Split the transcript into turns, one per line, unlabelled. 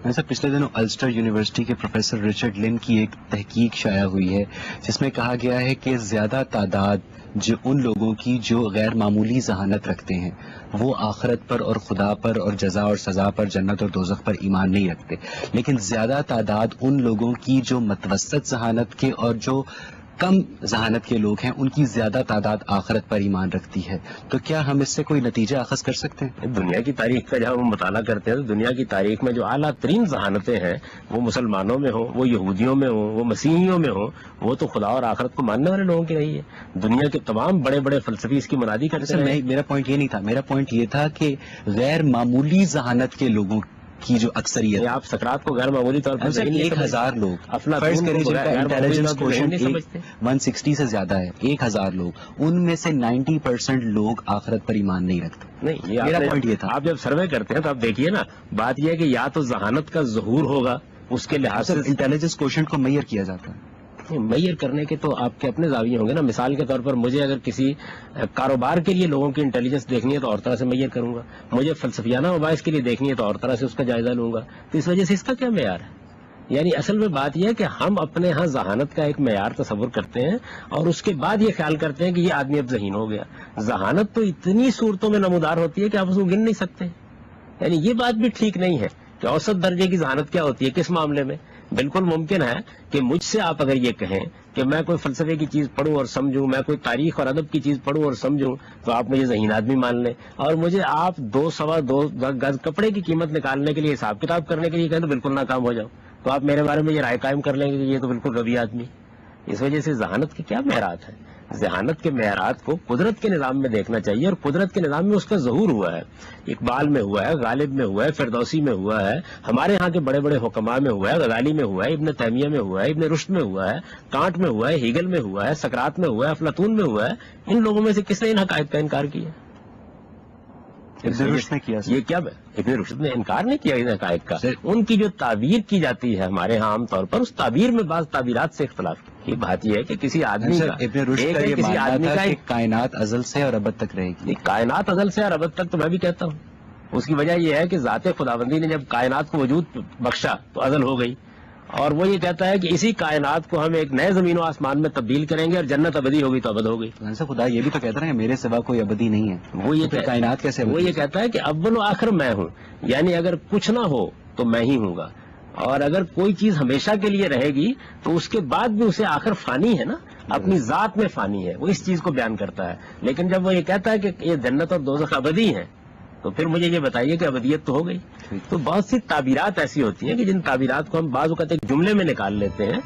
ایسا پچھلے دنوں السٹر یونیورسٹی کے پروفیسر رچرڈ لن کی ایک تحقیق شائع ہوئی ہے جس میں کہا گیا ہے کہ زیادہ تعداد جو ان لوگوں کی جو غیر معمولی ذہانت رکھتے ہیں وہ آخرت پر اور خدا پر اور جزا اور سزا پر، جنت اور دوزخ پر ایمان نہیں رکھتے، لیکن زیادہ تعداد ان لوگوں کی جو متوسط ذہانت کے اور جو کم ذہانت کے لوگ ہیں ان کی زیادہ تعداد آخرت پر ایمان رکھتی ہے۔ تو کیا ہم اس سے کوئی نتیجہ اخذ کر سکتے ہیں؟
دنیا کی تاریخ کا جب ہم مطالعہ کرتے ہیں تو دنیا کی تاریخ میں جو اعلیٰ ترین ذہانتیں ہیں وہ مسلمانوں میں ہوں، وہ یہودیوں میں ہوں، وہ مسیحیوں میں ہوں، وہ تو خدا اور آخرت کو ماننے والے لوگوں کی رہی ہے۔ دنیا کے تمام بڑے بڑے فلسفی اس کی منادی کرتے ہیں۔
میرا پوائنٹ یہ نہیں تھا، میرا پوائنٹ یہ تھا کہ غیر معمولی ذہانت کے لوگوں کی جو اکثریت،
آپ سکرات کو غیر معمولی طور پر
1000 لوگ فرض کریں جن کا انٹیلیجنس کوشنٹ 160 سے زیادہ ہے، 1000 لوگ، ان میں سے 90% لوگ آخرت پر ایمان نہیں رکھتے۔
نہیں،
میرا پوائنٹ یہ تھا۔
آپ جب سروے کرتے ہیں تو آپ دیکھیے نا، بات یہ ہے کہ یا تو ذہانت کا ظہور ہوگا، اس کے لحاظ سے
انٹیلیجنس کوشنٹ کو میئر کیا جاتا ہے۔
میئر کرنے کے تو آپ کے اپنے زاویے ہوں گے نا۔ مثال کے طور پر مجھے اگر کسی کاروبار کے لیے لوگوں کی انٹیلیجنس دیکھنی ہے تو اور طرح سے میئر کروں گا، مجھے فلسفیانہ مباحث کے لیے دیکھنی ہے تو اور طرح سے اس کا جائزہ لوں گا۔ تو اس وجہ سے اس کا کیا معیار ہے؟ یعنی اصل میں بات یہ ہے کہ ہم اپنے ہاں ذہانت کا ایک معیار تصور کرتے ہیں اور اس کے بعد یہ خیال کرتے ہیں کہ یہ آدمی اب ذہین ہو گیا۔ ذہانت تو اتنی صورتوں میں نمودار ہوتی ہے کہ آپ اس کو گن نہیں سکتے۔ یعنی یہ بات بھی ٹھیک نہیں ہے کہ اوسط درجے کی ذہانت کیا ہوتی ہے کس معاملے میں۔ بالکل ممکن ہے کہ مجھ سے آپ اگر یہ کہیں کہ میں کوئی فلسفے کی چیز پڑھوں اور سمجھوں، میں کوئی تاریخ اور ادب کی چیز پڑھوں اور سمجھوں، تو آپ مجھے ذہین آدمی مان لیں، اور مجھے آپ 2.25 گز کپڑے کی قیمت نکالنے کے لیے، حساب کتاب کرنے کے لیے کہیں تو بالکل ناکام ہو جاؤ، تو آپ میرے بارے میں یہ رائے قائم کر لیں گے کہ یہ تو بالکل روی آدمی۔ اس وجہ سے ذہانت کے کیا معیارات ہیں؟ ذہانت کے معیارات کو قدرت کے نظام میں دیکھنا چاہیے، اور قدرت کے نظام میں اس کا ظہور ہوا ہے۔ اقبال میں ہوا ہے، غالب میں ہوا ہے، فردوسی میں ہوا ہے، ہمارے ہاں کے بڑے بڑے حکماء میں ہوا ہے، غزالی میں ہوا ہے، ابن تیمیہ میں ہوا ہے، ابن رشد میں ہوا ہے، کانٹ میں ہوا ہے، ہیگل میں ہوا ہے، سقراط میں ہوا ہے، افلاطون میں ہوا ہے۔ ان لوگوں میں سے کس نے ان حقائق کا انکار کیا؟
ابن رشد نے کیا۔
یہ کیا ابن رشد نے انکار نہیں کیا ان حقائق کا۔ ان کی جو تعبیر کی جاتی ہے ہمارے ہاں عام طور پر، اس تعبیر میں بعض تعبیرات سے اختلاف کی بات یہ ہے کہ کسی آدمی کا،
ابن رشد کا یہ ماننا تھا کہ کائنات ازل سے اور ابد تک رہے گی۔
کائنات ازل سے اور ابد تک تو میں بھی کہتا ہوں۔ اس کی وجہ یہ ہے کہ ذات خداوندی نے جب کائنات کو وجود بخشا تو ازل ہو گئی، اور وہ یہ کہتا ہے کہ اسی کائنات کو ہم ایک نئے زمین و آسمان میں تبدیل کریں گے، اور جنت ابدی ہوگی تو ابد ہو گئی۔
خدا یہ بھی تو کہتا ہے کہ میرے سوا کوئی ابدی نہیں ہے۔
وہ یہ
کائنات کیسے؟
وہ یہ کہتا ہے کہ اول و آخر میں ہوں، یعنی اگر کچھ نہ ہو تو میں ہی ہوں گا، اور اگر کوئی چیز ہمیشہ کے لیے رہے گی تو اس کے بعد بھی اسے آخر فانی ہے نا، اپنی ذات میں فانی ہے۔ وہ اس چیز کو بیان کرتا ہے۔ لیکن جب وہ یہ کہتا ہے کہ یہ جنت اور دوزخ ابدی ہیں، تو پھر مجھے یہ بتائیے کہ ابدیت تو ہو گئی۔ تو بہت سی تعبیرات ایسی ہوتی ہیں کہ جن تعبیرات کو ہم بعض اوقات ایک جملے میں نکال لیتے ہیں۔